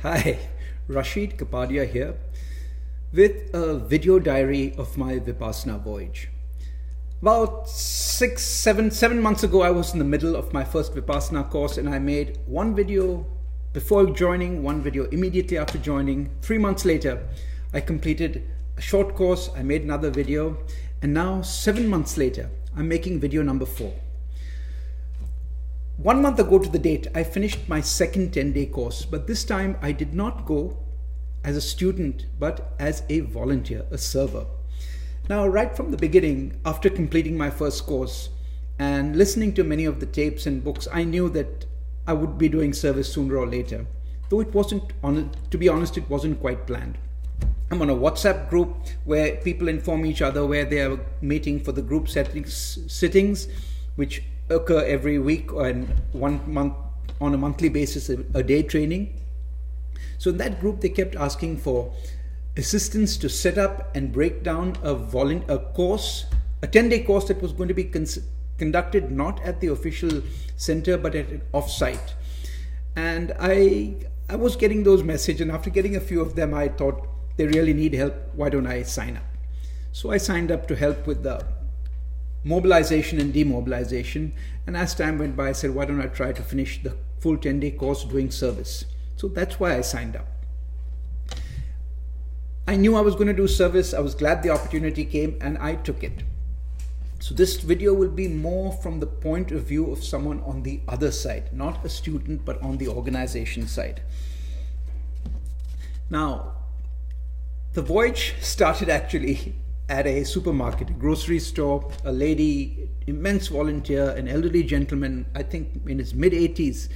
Hi, Rashid Kapadia here with a video diary of my Vipassana voyage. About 7 months ago, I was in the middle of my first Vipassana course and I made one video before joining, one video immediately after joining. 3 months later, I completed a short course, I made another video, and now 7 months later, I'm making video number 4. 1 month ago to the date, I finished my second 10-day course, but this time I did not go as a student, but as a volunteer, a server. Now, right from the beginning, after completing my first course and listening to many of the tapes and books, I knew that I would be doing service sooner or later. Though it wasn't, to be honest, it wasn't quite planned. I'm on a WhatsApp group where people inform each other where they are meeting for the group sittings, which occur every week and 1 month on a monthly basis, a day training. So in that group, they kept asking for assistance to set up and break down a course, a 10-day course that was going to be conducted not at the official center but at an off-site. And I was getting those messages, and after getting a few of them, I thought they really need help. Why don't I sign up? So I signed up to help with the mobilization and demobilization, and as time went by, I said, why don't I try to finish the full 10-day course doing service? So that's why I signed up. I knew I was going to do service. I was glad the opportunity came and I took it. So this video will be more from the point of view of someone on the other side, not a student, but on the organization side. Now, the voyage started actually at a supermarket, a grocery store. A lady, immense volunteer, an elderly gentleman, I think in his mid-80s,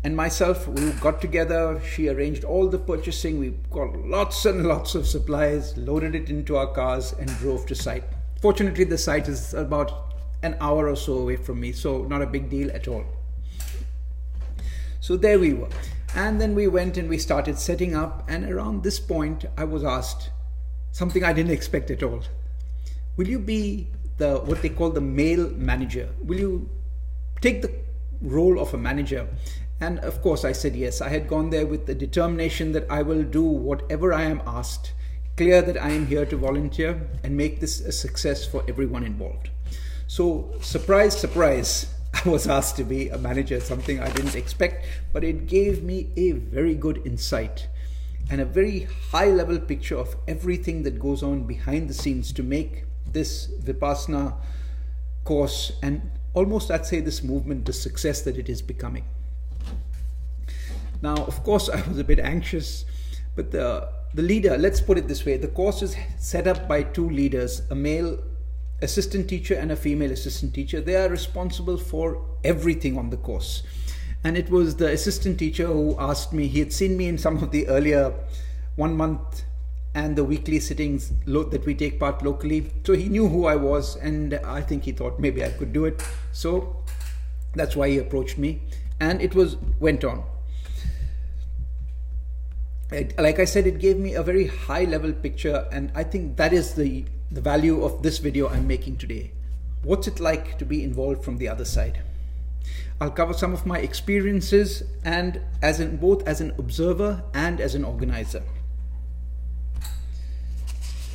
and myself, we got together. She arranged all the purchasing. We got lots and lots of supplies, loaded it into our cars and drove to site. Fortunately, the site is about an hour or so away from me, so not a big deal at all. So there we were. And then we went and we started setting up, and around this point, I was asked something I didn't expect at all. Will you be what they call the male manager? Will you take the role of a manager? And of course I said yes. I had gone there with the determination that I will do whatever I am asked, clear that I am here to volunteer and make this a success for everyone involved. So surprise, surprise, I was asked to be a manager, something I didn't expect, but it gave me a very good insight and a very high level picture of everything that goes on behind the scenes to make this Vipassana course and almost, I'd say, this movement the success that it is becoming. Now, of course, I was a bit anxious, but the leader, let's put it this way, the course is set up by two leaders, a male assistant teacher and a female assistant teacher. They are responsible for everything on the course. And it was the assistant teacher who asked me, he had seen me in some of the earlier 1 month and the weekly sittings that we take part locally. So he knew who I was, and I think he thought maybe I could do it. So that's why he approached me, and it went on. Like I said, it gave me a very high level picture, and I think that is the value of this video I'm making today. What's it like to be involved from the other side? I'll cover some of my experiences, and both as an observer and as an organizer.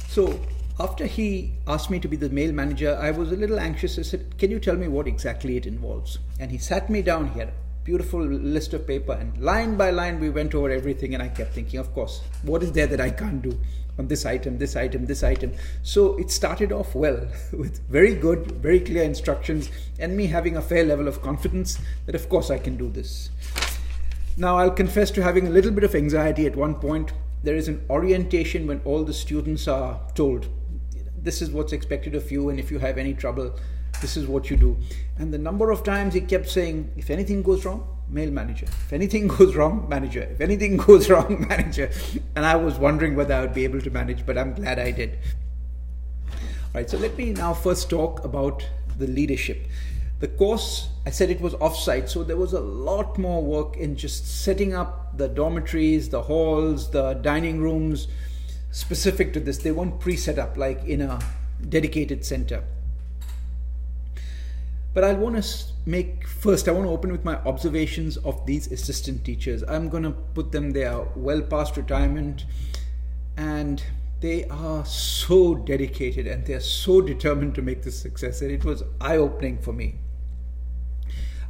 So after he asked me to be the male manager, I was a little anxious. I said, can you tell me what exactly it involves? And he sat me down. He had a beautiful list of paper, and line by line we went over everything, and I kept thinking, of course, what is there that I can't do on this item, this item, this item? So it started off well with very good, very clear instructions, and me having a fair level of confidence that of course I can do this. Now, I'll confess to having a little bit of anxiety at one point. There is an orientation when all the students are told, this is what's expected of you, and if you have any trouble, this is what you do. And the number of times he kept saying, if anything goes wrong, male manager. If anything goes wrong, manager. If anything goes wrong, manager. And I was wondering whether I would be able to manage, but I'm glad I did. All right, so let me now first talk about the leadership. The course, I said it was off-site, so there was a lot more work in just setting up the dormitories, the halls, the dining rooms, specific to this. They weren't pre-set up like in a dedicated center. But I want to I want to open with my observations of these assistant teachers. I'm going to put them, they are well past retirement, and they are so dedicated and they are so determined to make this success, and it was eye-opening for me.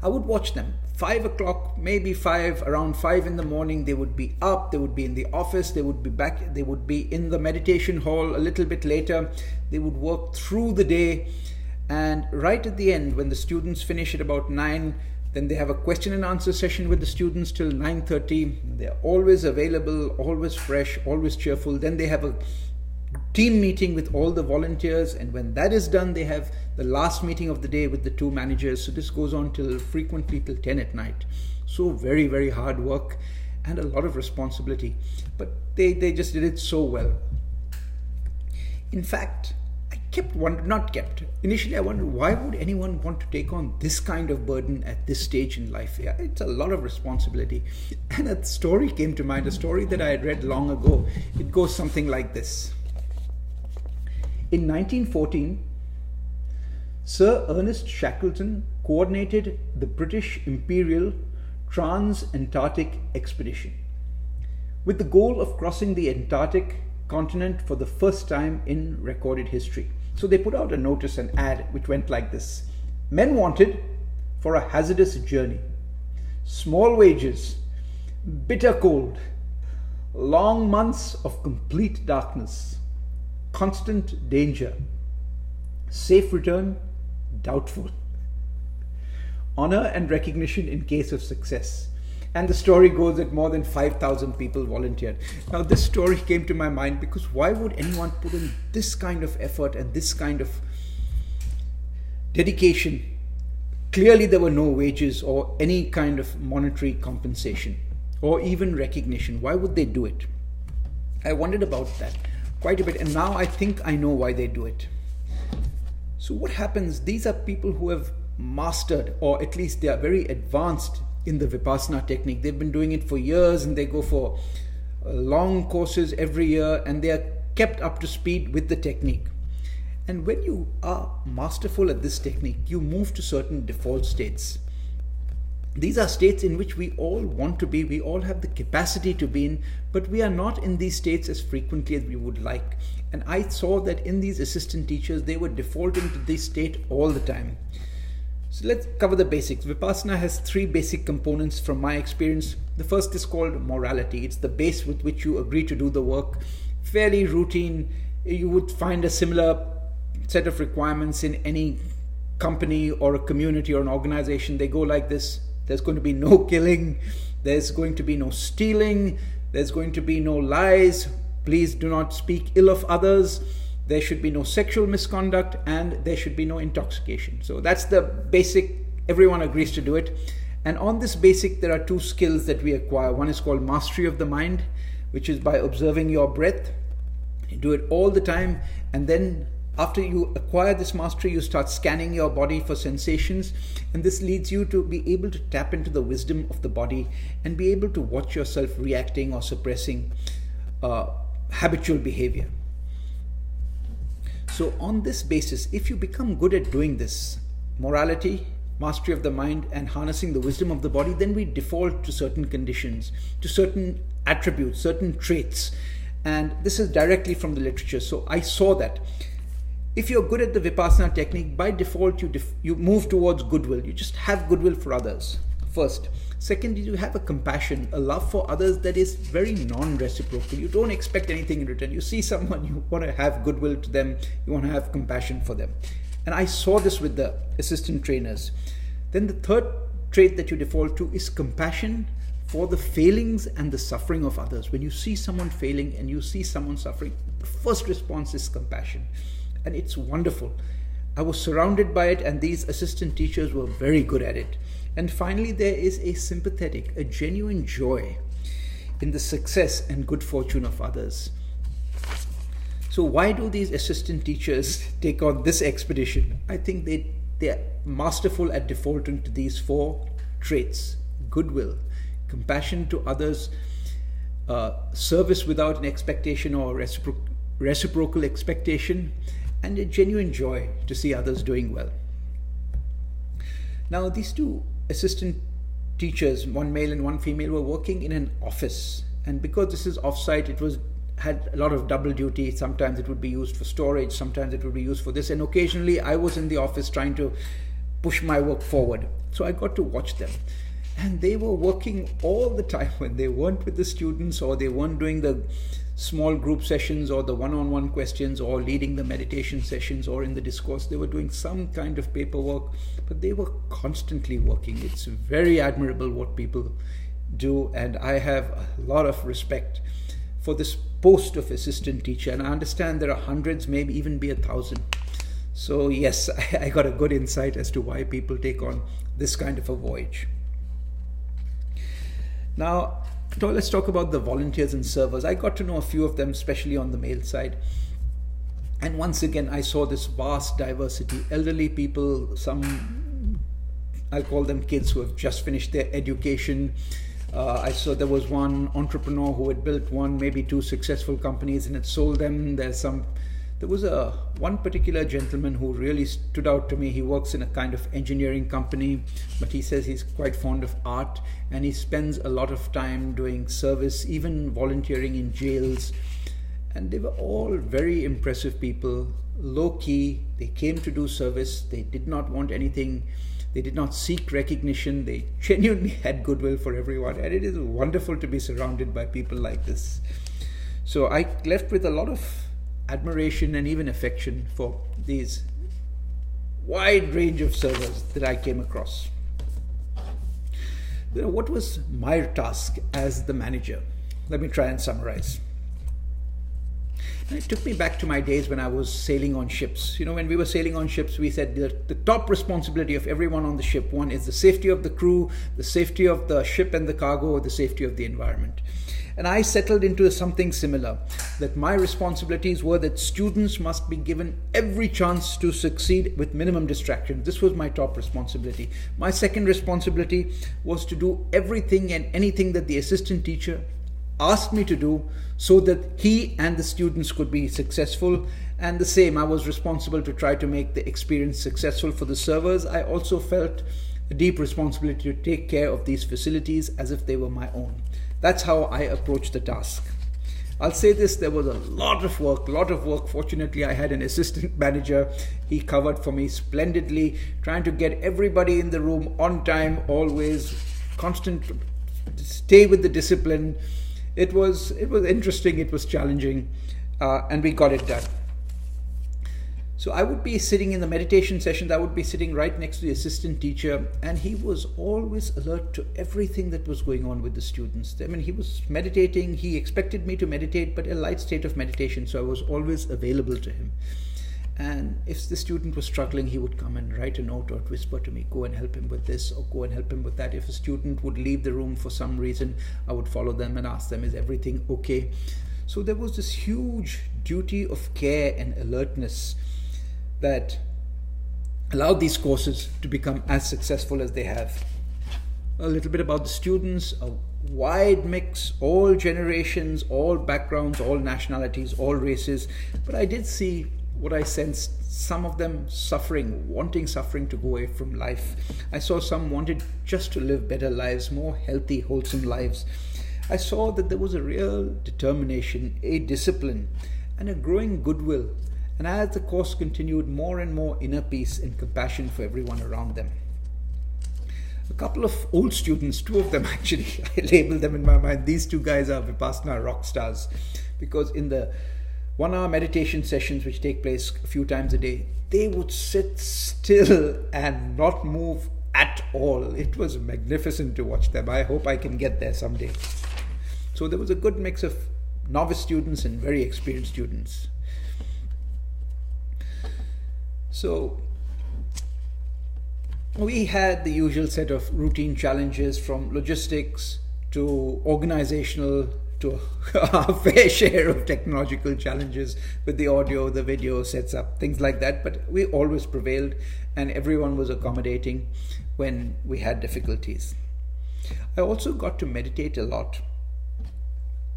I would watch them 5 o'clock, maybe around 5 in the morning. They would be up, they would be in the office, they would be back, they would be in the meditation hall a little bit later. They would work through the day, and right at the end, when the students finish at about 9, then they have a question and answer session with the students till 9:30. They're always available, always fresh, always cheerful. Then they have a team meeting with all the volunteers, and when that is done, they have the last meeting of the day with the 2 managers. So this goes on frequently till 10 at night. So very, very hard work and a lot of responsibility, but they just did it so well. In fact, initially I wondered, why would anyone want to take on this kind of burden at this stage in life? Yeah, it's a lot of responsibility. And a story came to mind, a story that I had read long ago. It goes something like this. In 1914, Sir Ernest Shackleton coordinated the British Imperial Trans-Antarctic Expedition with the goal of crossing the Antarctic continent for the first time in recorded history. So they put out a notice, an ad, which went like this: men wanted for a hazardous journey, small wages, bitter cold, long months of complete darkness, constant danger, safe return doubtful, honor and recognition in case of success. And the story goes that more than 5,000 people volunteered. Now this story came to my mind because why would anyone put in this kind of effort and this kind of dedication? Clearly there were no wages or any kind of monetary compensation or even recognition. Why would they do it? I wondered about that quite a bit, and now I think I know why they do it. So what happens? These are people who have mastered, or at least they are very advanced in the Vipassana technique. They've been doing it for years, and they go for long courses every year, and they are kept up to speed with the technique. And when you are masterful at this technique, you move to certain default states. These are states in which we all want to be, we all have the capacity to be in, but we are not in these states as frequently as we would like. And I saw that in these assistant teachers, they were defaulting to this state all the time. So let's cover the basics. Vipassana has 3 basic components from my experience. The first is called morality. It's the base with which you agree to do the work. Fairly routine. You would find a similar set of requirements in any company or a community or an organization. They go like this: there's going to be no killing, there's going to be no stealing, there's going to be no lies, please do not speak ill of others, there should be no sexual misconduct, and there should be no intoxication. So that's the basic, everyone agrees to do it. And on this basic, there are 2 skills that we acquire. One is called mastery of the mind, which is by observing your breath. You do it all the time, and then after you acquire this mastery, you start scanning your body for sensations, and this leads you to be able to tap into the wisdom of the body and be able to watch yourself reacting or suppressing habitual behavior. So on this basis, if you become good at doing this, morality, mastery of the mind, and harnessing the wisdom of the body, then we default to certain conditions, to certain attributes, certain traits. And this is directly from the literature. So I saw that if you're good at the Vipassana technique, by default you move towards goodwill. You just have goodwill for others first. Second, you have a compassion, a love for others that is very non-reciprocal. You don't expect anything in return. You see someone, you want to have goodwill to them, you want to have compassion for them. And I saw this with the assistant trainers. Then the third trait that you default to is compassion for the failings and the suffering of others. When you see someone failing and you see someone suffering, the first response is compassion. And it's wonderful. I was surrounded by it, and these assistant teachers were very good at it. And finally, there is a sympathetic, a genuine joy in the success and good fortune of others. So why do these assistant teachers take on this expedition? I think they are masterful at defaulting to these 4 traits: goodwill, compassion to others, service without an expectation or reciprocal expectation, and a genuine joy to see others doing well. Now, these two assistant teachers, one male and one female, were working in an office. And because this is off-site, had a lot of double duty. Sometimes it would be used for storage, sometimes it would be used for this. And occasionally I was in the office trying to push my work forward. So I got to watch them. And they were working all the time when they weren't with the students, or they weren't doing the small group sessions or the one-on-one questions or leading the meditation sessions or in the discourse. They were doing some kind of paperwork, but they were constantly working. It's very admirable what people do, and I have a lot of respect for this post of assistant teacher. And I understand there are hundreds, maybe even be 1,000. So yes, I got a good insight as to why people take on this kind of a voyage. Now, let's talk about the volunteers and servers. I got to know a few of them, especially on the male side. And once again, I saw this vast diversity. Elderly people, some, I call them kids who have just finished their education. I saw there was one entrepreneur who had built maybe two successful companies and had sold them. There was one particular gentleman who really stood out to me. He works in a kind of engineering company, but he says he's quite fond of art, and he spends a lot of time doing service, even volunteering in jails. And they were all very impressive people, low key. They came to do service. They did not want anything. They did not seek recognition. They genuinely had goodwill for everyone. And it is wonderful to be surrounded by people like this. So I left with a lot of admiration and even affection for these wide range of servers that I came across. What was my task as the manager? Let me try and summarize. It took me back to my days when I was sailing on ships. When we were sailing on ships, we said the top responsibility of everyone on the ship, one is the safety of the crew, the safety of the ship and the cargo, or the safety of the environment. And I settled into something similar, that my responsibilities were that students must be given every chance to succeed with minimum distraction. This was my top responsibility. My second responsibility was to do everything and anything that the assistant teacher asked me to do so that he and the students could be successful. And the same, I was responsible to try to make the experience successful for the servers. I also felt a deep responsibility to take care of these facilities as if they were my own. That's how I approached the task. I'll say this, there was a lot of work. Fortunately, I had an assistant manager. He covered for me splendidly, trying to get everybody in the room on time, always, constant, stay with the discipline. It was interesting, it was challenging, and we got it done. So I would be sitting in the meditation sessions, I would be sitting right next to the assistant teacher, and he was always alert to everything that was going on with the students. I mean, he was meditating, he expected me to meditate, but a light state of meditation, so I was always available to him. And if the student was struggling, he would come and write a note or whisper to me, go and help him with this or go and help him with that. If a student would leave the room for some reason, I would follow them and ask them, is everything okay? So there was this huge duty of care and alertness that allowed these courses to become as successful as they have. A little bit about the students, a wide mix, all generations, all backgrounds, all nationalities, all races. But I did see what I sensed, some of them wanting suffering to go away from life. I saw some wanted just to live better lives, more healthy, wholesome lives. I saw that there was a real determination, a discipline, and a growing goodwill. And as the course continued, more and more inner peace and compassion for everyone around them. A couple of old students, two of them actually, I labeled them in my mind. These two guys are Vipassana rock stars, because in the 1-hour meditation sessions which take place a few times a day, they would sit still and not move at all. It was magnificent to watch them. I hope I can get there someday. So there was a good mix of novice students and very experienced students. So we had the usual set of routine challenges, from logistics to organizational to our fair share of technological challenges with the audio, the video sets up, things like that. But we always prevailed, and everyone was accommodating when we had difficulties. I also got to meditate a lot.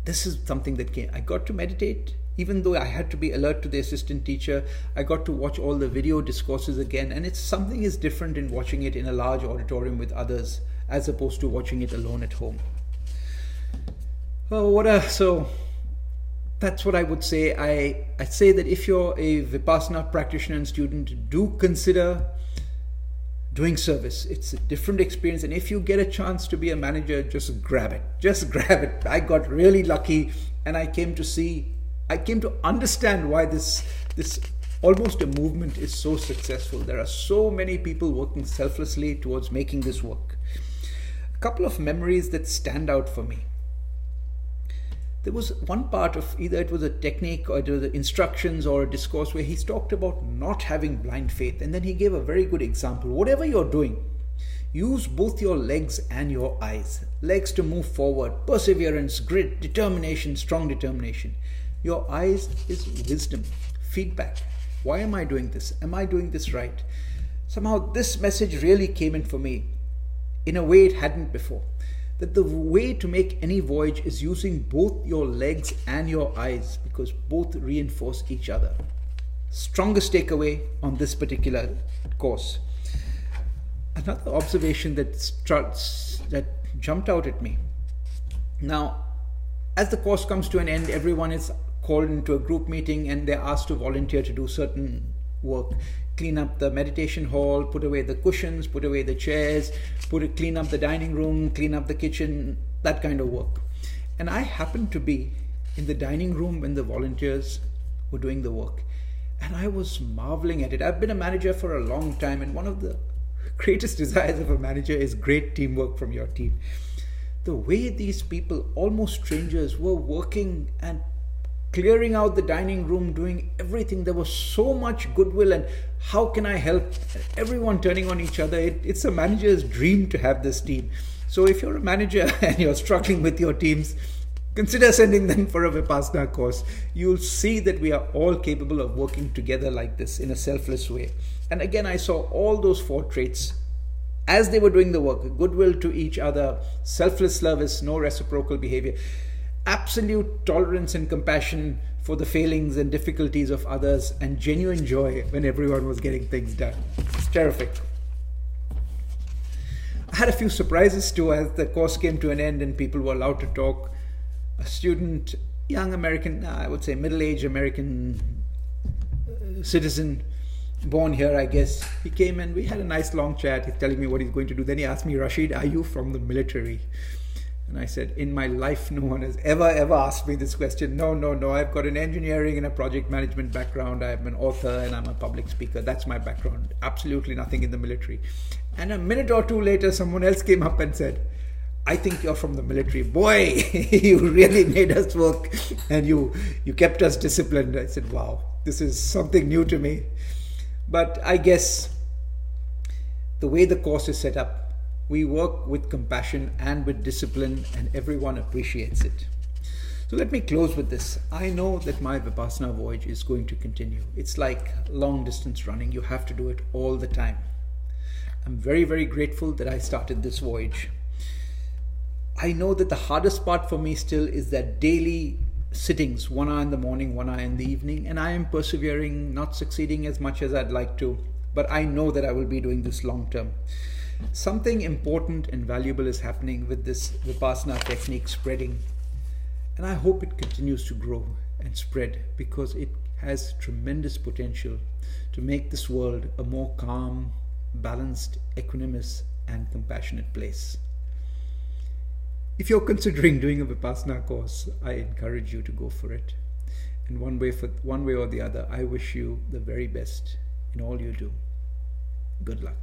This is something that I got to meditate Even though I had to be alert to the assistant teacher, I got to watch all the video discourses again, and it's something is different in watching it in a large auditorium with others as opposed to watching it alone at home. So that's what I would say. I'd say that if you're a Vipassana practitioner and student, do consider doing service. It's a different experience, and if you get a chance to be a manager, just grab it. Just grab it. I got really lucky, and I came to understand why this almost a movement is so successful. There are so many people working selflessly towards making this work. A couple of memories that stand out for me. There was one part of either it was a technique or it was the instructions or a discourse where he talked about not having blind faith, and then he gave a very good example. Whatever you're doing, use both your legs and your eyes. Legs to move forward, perseverance, grit, determination, strong determination. Your eyes is wisdom, feedback. Why am I doing this? Am I doing this right? Somehow this message really came in for me in a way it hadn't before. That the way to make any voyage is using both your legs and your eyes, because both reinforce each other. Strongest takeaway on this particular course. Another observation that jumped out at me. Now, as the course comes to an end, everyone is called into a group meeting and they're asked to volunteer to do certain work. Clean up the meditation hall, put away the cushions, put away the chairs, clean up the dining room, clean up the kitchen, that kind of work. And I happened to be in the dining room when the volunteers were doing the work. And I was marveling at it. I've been a manager for a long time, and one of the greatest desires of a manager is great teamwork from your team. The way these people, almost strangers, were working and clearing out the dining room, doing everything. There was so much goodwill, and how can I help? Everyone turning on each other. It's a manager's dream to have this team. So if you're a manager and you're struggling with your teams, consider sending them for a Vipassana course. You'll see that we are all capable of working together like this in a selfless way. And again, I saw all those 4 traits as they were doing the work: goodwill to each other, selfless service, no reciprocal behavior, absolute tolerance and compassion for the failings and difficulties of others, and genuine joy when everyone was getting things done. It's terrific. I had a few surprises too as the course came to an end and people were allowed to talk. A student, young American, I would say middle-aged American citizen, born here, I guess. He came and we had a nice long chat. He's telling me what he's going to do. Then he asked me, "Rashid, are you from the military?" And I said, in my life, no one has ever asked me this question. No. I've got an engineering and a project management background. I'm an author and I'm a public speaker. That's my background. Absolutely nothing in the military. And a minute or two later, someone else came up and said, "I think you're from the military. Boy, you really made us work and you kept us disciplined." I said, wow, this is something new to me. But I guess the way the course is set up, we work with compassion and with discipline, and everyone appreciates it. So let me close with this. I know that my Vipassana voyage is going to continue. It's like long distance running. You have to do it all the time. I'm very, very grateful that I started this voyage. I know that the hardest part for me still is that daily sittings, 1 hour in the morning, 1 hour in the evening, and I am persevering, not succeeding as much as I'd like to, but I know that I will be doing this long term. Something important and valuable is happening with this Vipassana technique spreading, and I hope it continues to grow and spread, because it has tremendous potential to make this world a more calm, balanced, equanimous and compassionate place. If you're considering doing a Vipassana course, I encourage you to go for it. And one way or the other, I wish you the very best in all you do. Good luck.